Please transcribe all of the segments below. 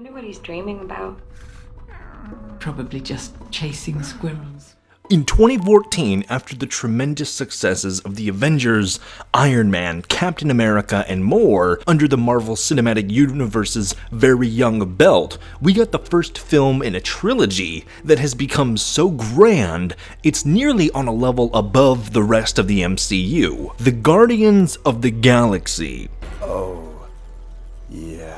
Wonder what he's dreaming about. Probably just chasing squirrels. In 2014, after the tremendous successes of the Avengers, Iron Man, Captain America, and more, under the Marvel Cinematic Universe's very young belt, we got the first film in a trilogy that has become so grand, it's nearly on a level above the rest of the MCU. The Guardians of the Galaxy. Oh, yeah.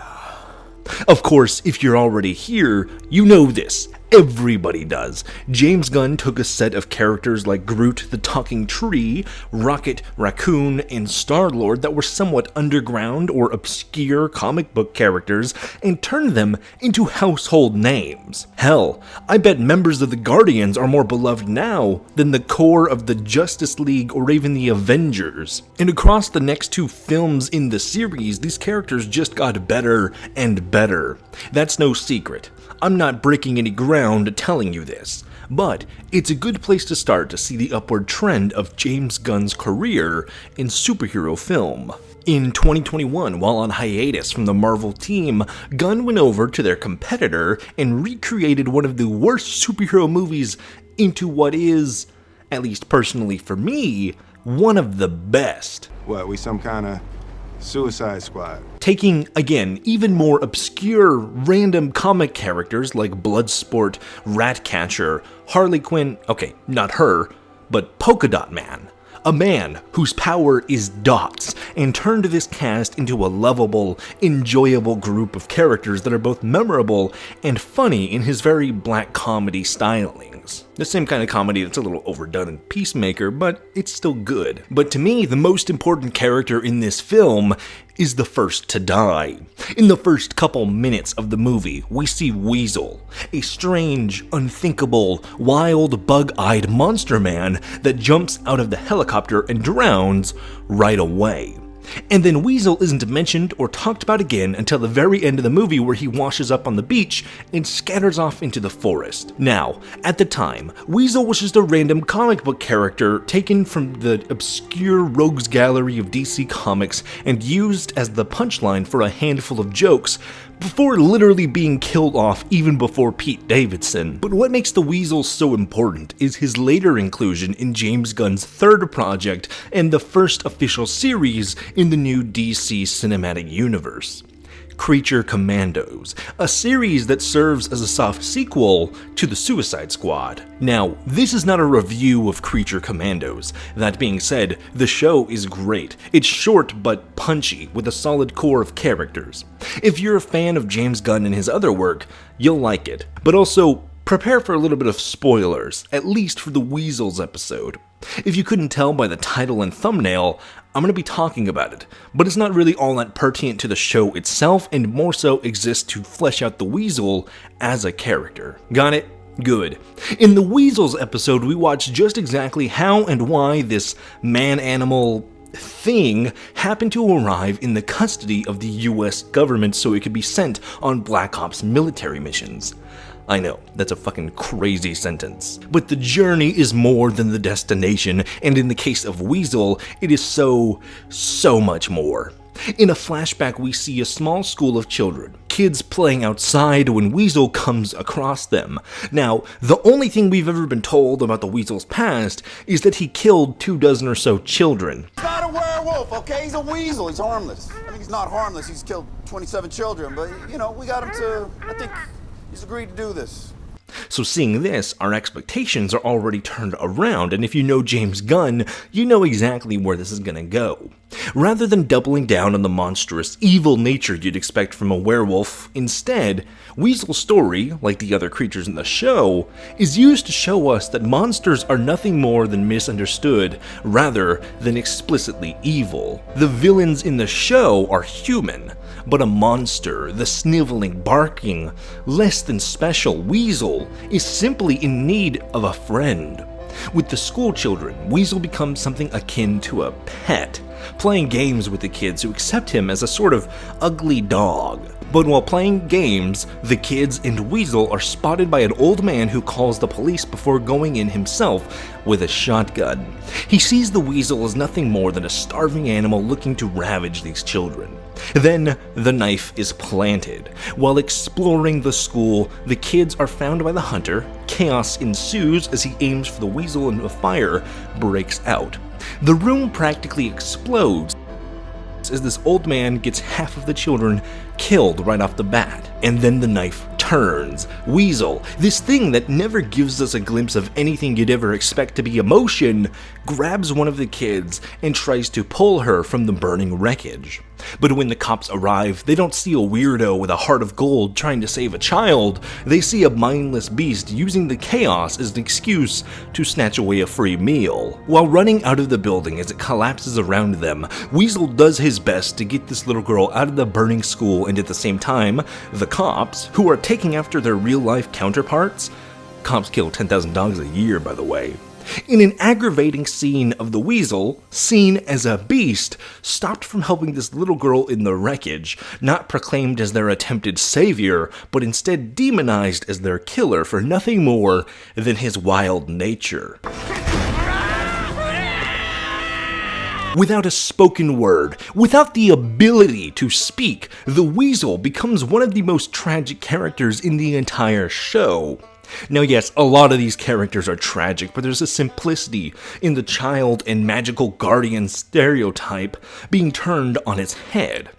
Of course, if you're already here, you know this. Everybody does. James Gunn took a set of characters like Groot the Talking Tree, Rocket Raccoon, and Star-Lord that were somewhat underground or obscure comic book characters and turned them into household names. Hell, I bet members of the Guardians are more beloved now than the core of the Justice League or even the Avengers. And across the next two films in the series, these characters just got better and better. That's no secret. I'm not breaking any ground telling you this, but it's a good place to start to see the upward trend of James Gunn's career in superhero film. In 2021, while on hiatus from the Marvel team, Gunn went over to their competitor and recreated one of the worst superhero movies into what is, at least personally for me, one of the best. What, we some kind of Suicide Squad? Taking, again, even more obscure, random comic characters like Bloodsport, Ratcatcher, Harley Quinn, okay, not her, but Polka Dot Man. A man whose power is dots, and turned this cast into a lovable, enjoyable group of characters that are both memorable and funny in his very black comedy stylings. The same kind of comedy that's a little overdone in Peacemaker, but it's still good. But to me, the most important character in this film is the first to die. In the first couple minutes of the movie, we see Weasel, a strange, unthinkable, wild, bug-eyed monster man that jumps out of the helicopter and drowns right away. And then Weasel isn't mentioned or talked about again until the very end of the movie, where he washes up on the beach and scatters off into the forest. Now, at the time, Weasel was just a random comic book character taken from the obscure rogues gallery of DC Comics and used as the punchline for a handful of jokes, before literally being killed off even before Pete Davidson. But what makes the Weasel so important is his later inclusion in James Gunn's third project and the first official series in the new DC Cinematic Universe. Creature Commandos, a series that serves as a soft sequel to the Suicide Squad. Now, this is not a review of Creature Commandos. That being said, the show is great. It's short but punchy, with a solid core of characters. If you're a fan of James Gunn and his other work, you'll like it. But also, prepare for a little bit of spoilers, at least for the Weasels episode. If you couldn't tell by the title and thumbnail, I'm going to be talking about it, but it's not really all that pertinent to the show itself, and more so exists to flesh out the Weasel as a character. Got it? Good. In the Weasels episode, we watch just exactly how and why this man-animal thing happened to arrive in the custody of the US government so it could be sent on Black Ops military missions. I know, that's a fucking crazy sentence. But the journey is more than the destination, and in the case of Weasel, it is so much more. In a flashback, we see a small school of children, kids playing outside when Weasel comes across them. Now, the only thing we've ever been told about the Weasel's past is that he killed 24 or so children. He's not a werewolf, okay? He's a weasel. He's harmless. I mean, he's not harmless. He's killed 27 children, but, you know, we got him to, I think, he's agreed to do this. So seeing this, our expectations are already turned around, and if you know James Gunn, you know exactly where this is gonna go. Rather than doubling down on the monstrous, evil nature you'd expect from a werewolf, instead, Weasel's story, like the other creatures in the show, is used to show us that monsters are nothing more than misunderstood, rather than explicitly evil. The villains in the show are human, but a monster, the sniveling, barking, less than special Weasel, is simply in need of a friend. With the school children, Weasel becomes something akin to a pet, playing games with the kids who accept him as a sort of ugly dog. But while playing games, the kids and Weasel are spotted by an old man who calls the police before going in himself with a shotgun. He sees the Weasel as nothing more than a starving animal looking to ravage these children. Then the knife is planted. While exploring the school, the kids are found by the hunter. Chaos ensues as he aims for the Weasel and a fire breaks out. The room practically explodes as this old man gets half of the children killed right off the bat. And then the knife turns. Weasel, this thing that never gives us a glimpse of anything you'd ever expect to be emotion, grabs one of the kids and tries to pull her from the burning wreckage. But when the cops arrive, they don't see a weirdo with a heart of gold trying to save a child. They see a mindless beast using the chaos as an excuse to snatch away a free meal. While running out of the building as it collapses around them, Weasel does his best to get this little girl out of the burning school, and at the same time, the cops, who are taking after their real-life counterparts, cops kill 10,000 dogs a year, by the way, in an aggravating scene of the Weasel, seen as a beast, stopped from helping this little girl in the wreckage, not proclaimed as their attempted savior, but instead demonized as their killer for nothing more than his wild nature. Without a spoken word, without the ability to speak, the Weasel becomes one of the most tragic characters in the entire show. Now yes, a lot of these characters are tragic, but there's a simplicity in the child and magical guardian stereotype being turned on its head.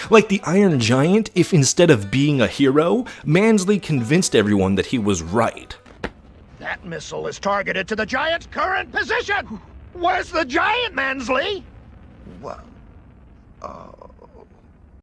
Like the Iron Giant, if instead of being a hero, Mansley convinced everyone that he was right. That missile is targeted to the Giant's current position! Where's the Giant, Mansley? Well,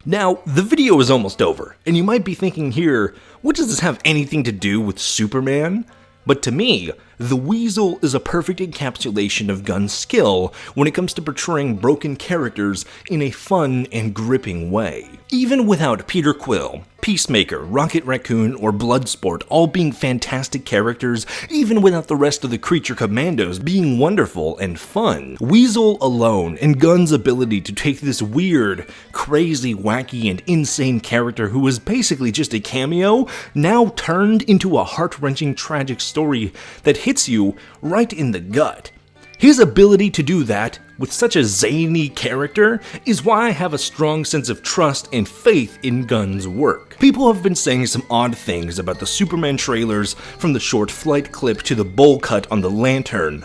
Now, the video is almost over, and you might be thinking here, what does this have anything to do with Superman? But to me, the Weasel is a perfect encapsulation of Gunn's skill when it comes to portraying broken characters in a fun and gripping way. Even without Peter Quill, Peacemaker, Rocket Raccoon, or Bloodsport all being fantastic characters, even without the rest of the Creature Commandos being wonderful and fun, Weasel alone and Gunn's ability to take this weird, crazy, wacky, and insane character who was basically just a cameo, now turned into a heart-wrenching tragic story that hits you right in the gut. His ability to do that with such a zany character is why I have a strong sense of trust and faith in Gunn's work. People have been saying some odd things about the Superman trailers, from the short flight clip to the bowl cut on the lantern,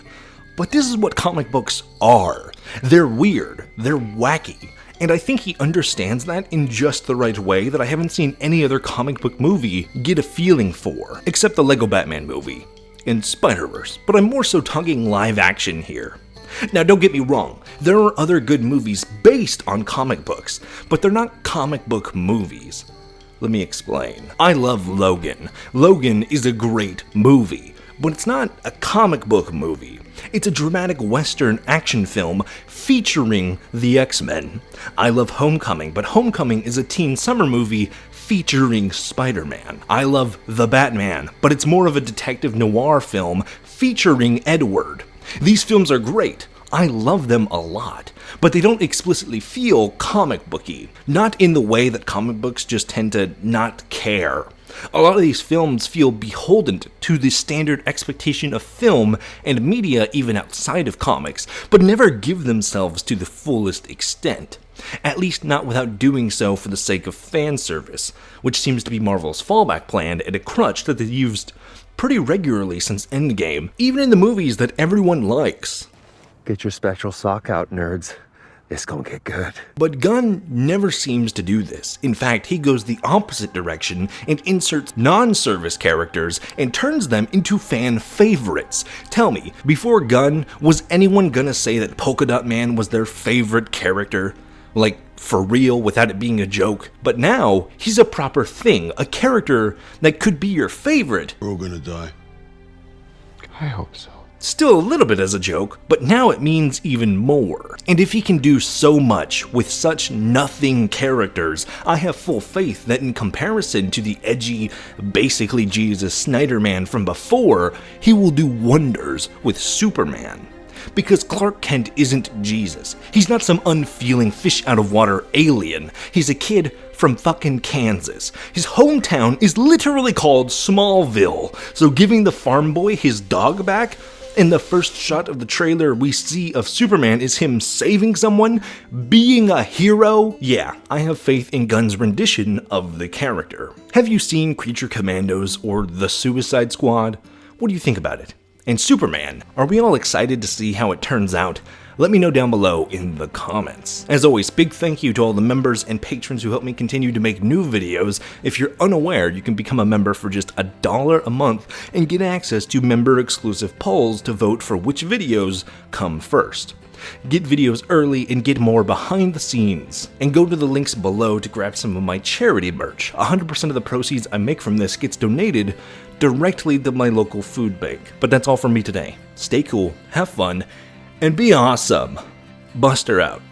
but this is what comic books are. They're weird, they're wacky, and I think he understands that in just the right way that I haven't seen any other comic book movie get a feeling for, except the Lego Batman movie and Spider-Verse, but I'm more so talking live action here. Now don't get me wrong, there are other good movies based on comic books, but they're not comic book movies. Let me explain. I love Logan. Logan is a great movie, but it's not a comic book movie. It's a dramatic Western action film featuring the X-Men. I love Homecoming, but Homecoming is a teen summer movie featuring Spider-Man. I love The Batman, but it's more of a detective noir film featuring Edward. These films are great. I love them a lot, but they don't explicitly feel comic booky. Not in the way that comic books just tend to not care. A lot of these films feel beholden to the standard expectation of film and media even outside of comics, but never give themselves to the fullest extent. At least not without doing so for the sake of fan service, which seems to be Marvel's fallback plan and a crutch that they've used pretty regularly since Endgame, even in the movies that everyone likes. Get your spectral sock out, nerds. This gonna get good. But Gunn never seems to do this. In fact, he goes the opposite direction and inserts non-service characters and turns them into fan favorites. Tell me, before Gunn, was anyone gonna say that Polka Dot Man was their favorite character? Like, for real, without it being a joke? But now, he's a proper thing, a character that could be your favorite. We're all gonna die. I hope so. Still a little bit as a joke, but now it means even more. And if he can do so much with such nothing characters, I have full faith that in comparison to the edgy, basically Jesus Snyder Man from before, he will do wonders with Superman. Because Clark Kent isn't Jesus. He's not some unfeeling fish out of water alien. He's a kid from fucking Kansas. His hometown is literally called Smallville, so giving the farm boy his dog back, In the first shot of the trailer we see of Superman is him saving someone, being a hero. Yeah, I have faith in Gunn's rendition of the character. Have you seen Creature Commandos or The Suicide Squad? What do you think about it? And Superman, are we all excited to see how it turns out? Let me know down below in the comments. As always, big thank you to all the members and patrons who help me continue to make new videos. If you're unaware, you can become a member for just $1 a month and get access to member-exclusive polls to vote for which videos come first. Get videos early and get more behind the scenes. And go to the links below to grab some of my charity merch. 100% of the proceeds I make from this gets donated directly to my local food bank. But that's all from me today. Stay cool, have fun, and be awesome. Buster out.